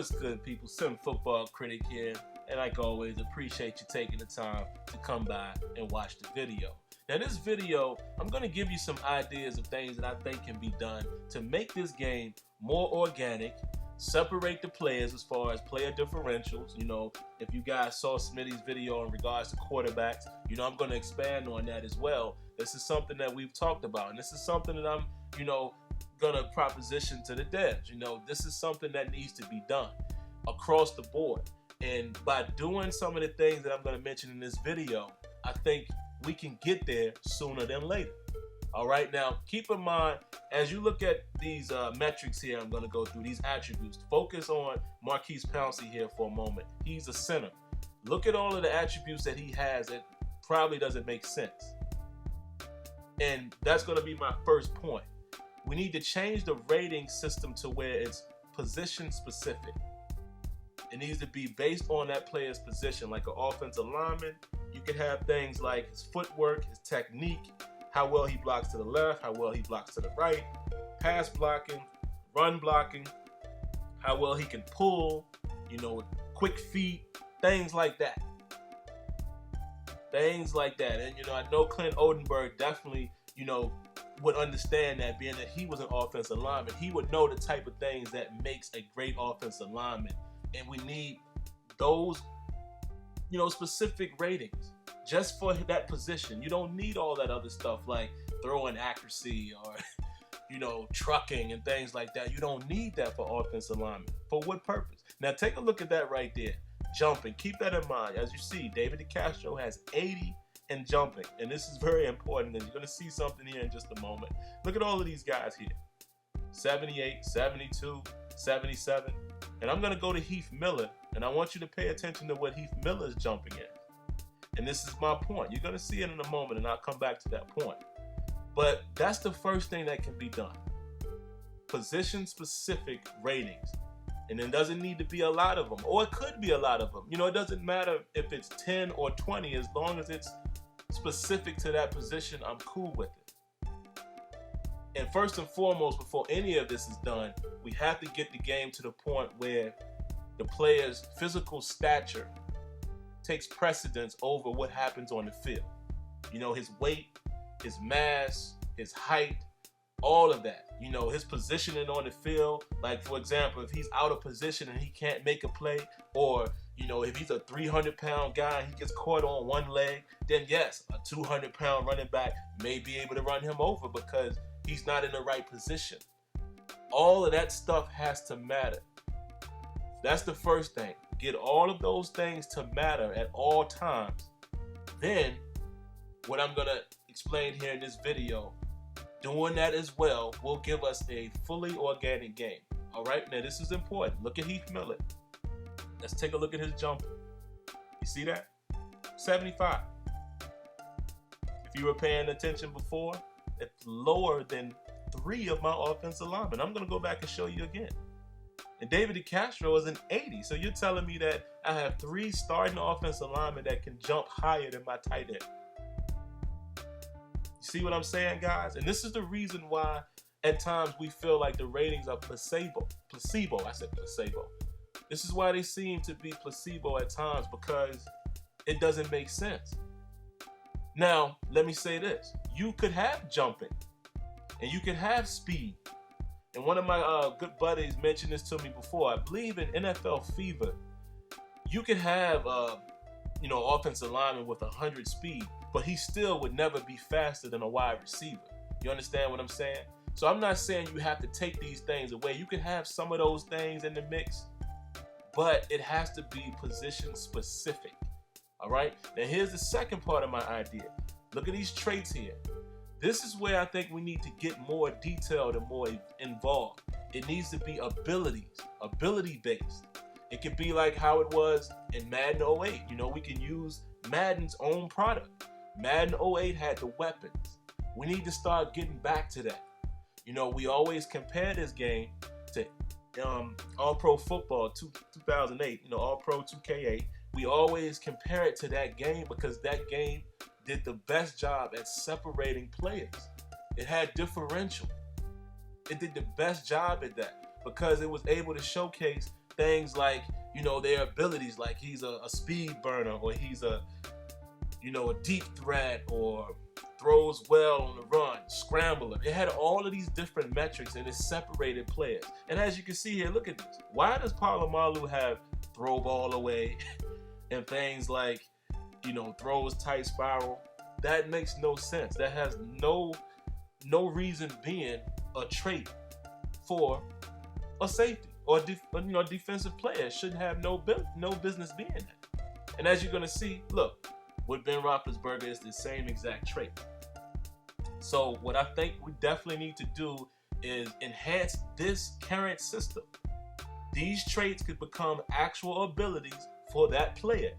What's good, people? SimFBallCritic here, and like always, appreciate you taking the time to come by and watch the video. Now, this video, I'm going to give you some ideas of things that I think can be done to make this game more organic, separate the players as far as player differentials. You know, if you guys saw Smitty's video in regards to quarterbacks, you know, I'm going to expand on that as well. This is something that we've talked about, and this is something that I'm, gonna proposition to the devs. This is something that needs to be done across the board, and by doing some of the things that I'm going to mention in this video, I think we can get there sooner than later. All right, now keep in mind, as you look at these metrics here, I'm going to go through these attributes. Focus on Maurkice Pouncey here for a moment. He's a center. Look at all of the attributes that he has that probably doesn't make sense, and that's going to be my first point. We need to change the rating system to where it's position specific. It needs to be based on that player's position. Like an offensive lineman, you can have things like his footwork, his technique, how well he blocks to the left, how well he blocks to the right, pass blocking, run blocking, how well he can pull, quick feet, things like that. Things like that. And, I know Clint Odenberg definitely, would understand that, being that he was an offensive lineman. He would know the type of things that makes a great offensive lineman. And we need those, specific ratings just for that position. You don't need all that other stuff like throwing accuracy or, trucking and things like that. You don't need that for offensive linemen. For what purpose? Now take a look at that right there. Jumping. Keep that in mind. As you see, David DeCastro has 80 in jumping, and this is very important, and you're going to see something here in just a moment. Look at all of these guys here. 78, 72, 77. And I'm going to go to Heath Miller, and I want you to pay attention to what Heath Miller is jumping at. And this is my point. You're going to see it in a moment, and I'll come back to that point. But that's the first thing that can be done. Position-specific ratings. And it doesn't need to be a lot of them, or it could be a lot of them. It doesn't matter if it's 10 or 20, as long as it's specific to that position, I'm cool with it. And first and foremost, before any of this is done, we have to get the game to the point where the player's physical stature takes precedence over what happens on the field. His weight, his mass, his height, all of that. His positioning on the field. Like, for example, if he's out of position and he can't make a play, or, if he's a 300-pound guy and he gets caught on one leg, then yes, a 200-pound running back may be able to run him over because he's not in the right position. All of that stuff has to matter. That's the first thing. Get all of those things to matter at all times. Then, what I'm going to explain here in this video, doing that as well will give us a fully organic game. All right, now this is important. Look at Heath Miller. Let's take a look at his jumper. You see that? 75. If you were paying attention before, it's lower than 3 of my offensive linemen. I'm going to go back and show you again. And David DeCastro is an 80. So you're telling me that I have 3 starting offensive linemen that can jump higher than my tight end. See what I'm saying, guys? And this is the reason why at times we feel like the ratings are placebo. I said placebo. This is why they seem to be placebo at times, because it doesn't make sense. Now, let me say this. You could have jumping, and you could have speed. And one of my good buddies mentioned this to me before. I believe in NFL Fever, you could have offensive lineman with 100 speed, but he still would never be faster than a wide receiver. You understand what I'm saying? So I'm not saying you have to take these things away. You can have some of those things in the mix, but it has to be position specific. All right? Now here's the second part of my idea. Look at these traits here. This is where I think we need to get more detailed and more involved. It needs to be ability based. It could be like how it was in Madden 08. We can use Madden's own product. Madden 08 had the weapons. We need to start getting back to that. We always compare this game to All-Pro Football 2008, All-Pro 2K8. We always compare it to that game because that game did the best job at separating players. It had differential. It did the best job at that because it was able to showcase things like, their abilities, like he's a speed burner, or he's a deep threat, or throws well on the run, scrambler. It had all of these different metrics, and it separated players. And as you can see here, look at this. Why does Polamalu have throw ball away and things like, throws tight spiral? That makes no sense. That has no reason being a trait for a safety or defensive player. It shouldn't have no business being that. And as you're gonna see, look, with Ben Roethlisberger, it's the same exact trait. So what I think we definitely need to do is enhance this current system. These traits could become actual abilities for that player.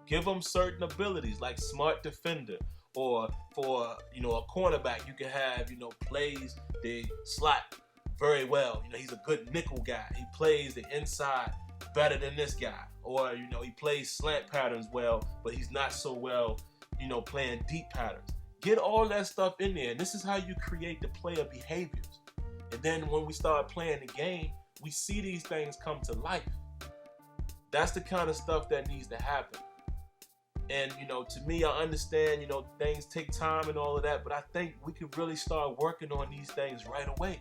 Give them certain abilities like smart defender, or for a cornerback, you can have plays the slot very well. He's a good nickel guy. He plays the inside better than this guy, or he plays slant patterns well, but he's not so well playing deep patterns. Get all that stuff in there, and this is how you create the player behaviors. And then when we start playing the game, we see these things come to life. That's the kind of stuff that needs to happen. And to me, I understand things take time and all of that, but I think we could really start working on these things right away,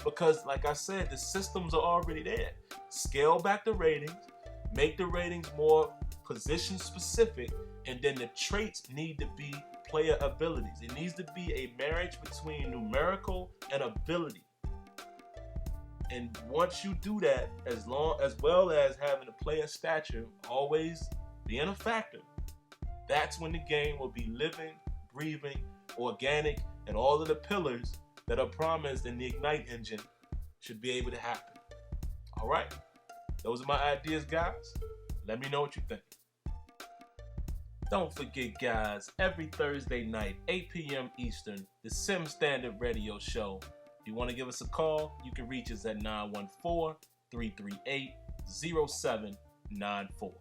because like I said, the systems are already there. Scale back the ratings, make the ratings more position specific, and then the traits need to be player abilities. It needs to be a marriage between numerical and ability. And once you do that, as well as having a player stature always being a factor, that's when the game will be living, breathing, organic, and all of the pillars that are promised in the Ignite engine should be able to happen. All right, those are my ideas, guys. Let me know what you think. Don't forget, guys, every Thursday night, 8 p.m. Eastern, the Sim Standard Radio Show. If you want to give us a call, you can reach us at 914-338-0794.